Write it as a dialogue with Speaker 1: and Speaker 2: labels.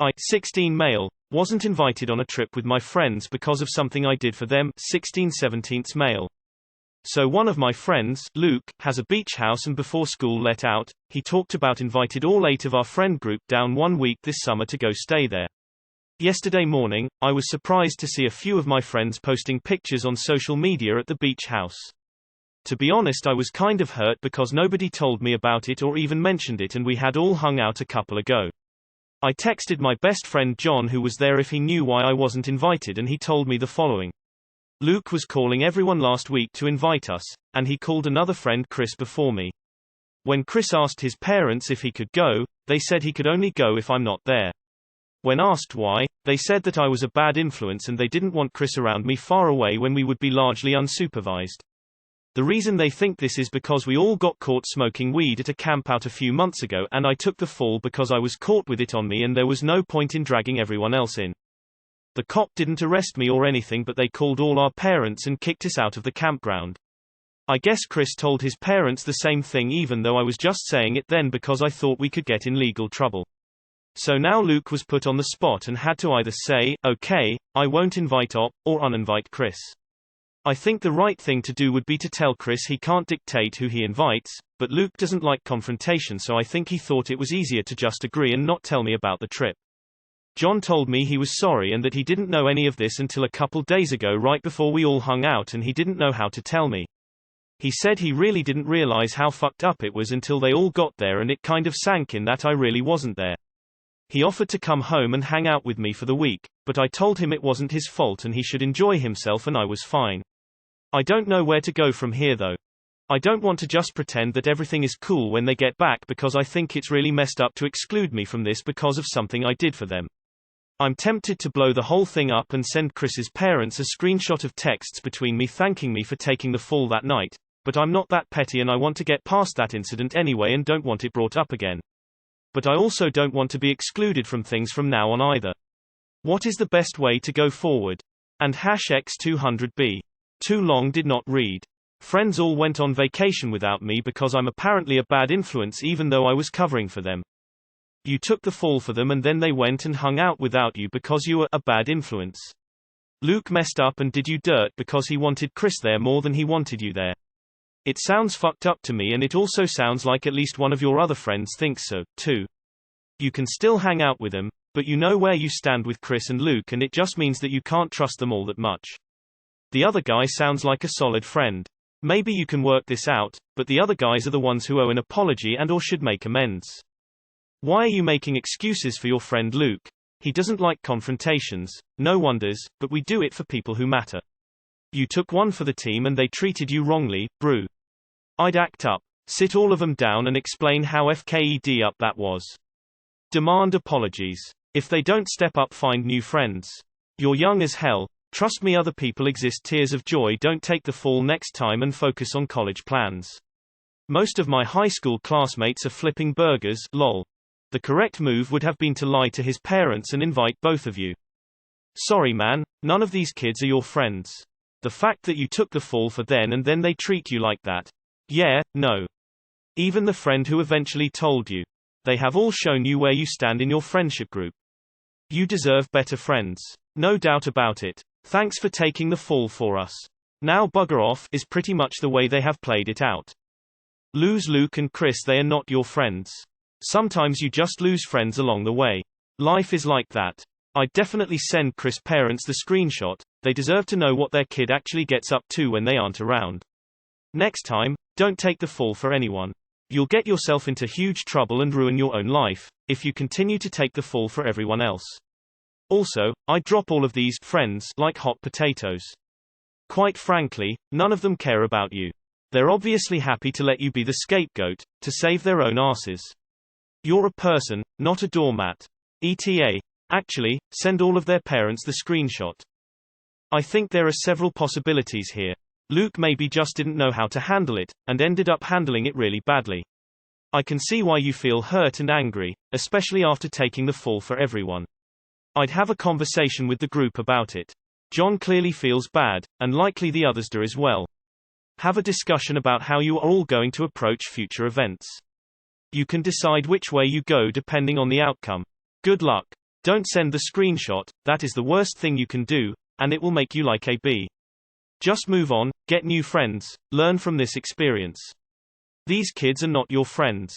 Speaker 1: I, 16 male, wasn't invited on a trip with my friends because of something I did for them, 16/17 male. So one of my friends, Luke, has a beach house, and before school let out, he talked about invited all 8 of our friend group down 1 week this summer to go stay there. Yesterday morning, I was surprised to see a few of my friends posting pictures on social media at the beach house. To be honest, I was kind of hurt because nobody told me about it or even mentioned it, and we had all hung out a couple ago. I texted my best friend John, who was there, if he knew why I wasn't invited, and he told me the following. Luke was calling everyone last week to invite us, and he called another friend, Chris, before me. When Chris asked his parents if he could go, they said he could only go if I'm not there. When asked why, they said that I was a bad influence and they didn't want Chris around me far away when we would be largely unsupervised. The reason they think this is because we all got caught smoking weed at a camp out a few months ago, and I took the fall because I was caught with it on me and there was no point in dragging everyone else in. The cop didn't arrest me or anything, but they called all our parents and kicked us out of the campground. I guess Chris told his parents the same thing, even though I was just saying it then because I thought we could get in legal trouble. So now Luke was put on the spot and had to either say, okay, I won't invite or uninvite Chris. I think the right thing to do would be to tell Chris he can't dictate who he invites, but Luke doesn't like confrontation, so I think he thought it was easier to just agree and not tell me about the trip. John told me he was sorry and that he didn't know any of this until a couple days ago, right before we all hung out, and he didn't know how to tell me. He said he really didn't realize how fucked up it was until they all got there, and it kind of sank in that I really wasn't there. He offered to come home and hang out with me for the week, but I told him it wasn't his fault and he should enjoy himself, and I was fine. I don't know where to go from here though. I don't want to just pretend that everything is cool when they get back, because I think it's really messed up to exclude me from this because of something I did for them. I'm tempted to blow the whole thing up and send Chris's parents a screenshot of texts between me thanking me for taking the fall that night, but I'm not that petty and I want to get past that incident anyway and don't want it brought up again. But I also don't want to be excluded from things from now on either. What is the best way to go forward? And #X200B. Too long did not read. Friends all went on vacation without me because I'm apparently a bad influence even though I was covering for them. You took the fall for them and then they went and hung out without you because you were a bad influence. Luke messed up and did you dirt because he wanted Chris there more than he wanted you there. It sounds fucked up to me, and it also sounds like at least one of your other friends thinks so, too. You can still hang out with them, but you know where you stand with Chris and Luke, and it just means that you can't trust them all that much. The other guy sounds like a solid friend. Maybe you can work this out, but the other guys are the ones who owe an apology and or should make amends. Why are you making excuses for your friend Luke? He doesn't like confrontations, no wonders, but we do it for people who matter. You took one for the team and they treated you wrongly, brew. I'd act up, sit all of them down and explain how FKED up that was. Demand apologies. If they don't step up, find new friends. You're young as hell. Trust me, other people exist. Tears of joy. Don't take the fall next time and focus on college plans. Most of my high school classmates are flipping burgers, lol. The correct move would have been to lie to his parents and invite both of you. Sorry man, none of these kids are your friends. The fact that you took the fall for them and then they treat you like that. Yeah, no. Even the friend who eventually told you. They have all shown you where you stand in your friendship group. You deserve better friends. No doubt about it. Thanks for taking the fall for us. Now bugger off is pretty much the way they have played it out. Lose Luke and Chris, they are not your friends. Sometimes you just lose friends along the way. Life is like that. I'd definitely send Chris' parents the screenshot. They deserve to know what their kid actually gets up to when they aren't around. Next time, don't take the fall for anyone. You'll get yourself into huge trouble and ruin your own life if you continue to take the fall for everyone else. Also, I drop all of these friends like hot potatoes. Quite frankly, none of them care about you. They're obviously happy to let you be the scapegoat, to save their own asses. You're a person, not a doormat. ETA. Actually, send all of their parents the screenshot. I think there are several possibilities here. Luke maybe just didn't know how to handle it, and ended up handling it really badly. I can see why you feel hurt and angry, especially after taking the fall for everyone. I'd have a conversation with the group about it. John clearly feels bad, and likely the others do as well. Have a discussion about how you are all going to approach future events. You can decide which way you go depending on the outcome. Good luck. Don't send the screenshot, that is the worst thing you can do, and it will make you like AB. Just move on, get new friends, learn from this experience. These kids are not your friends.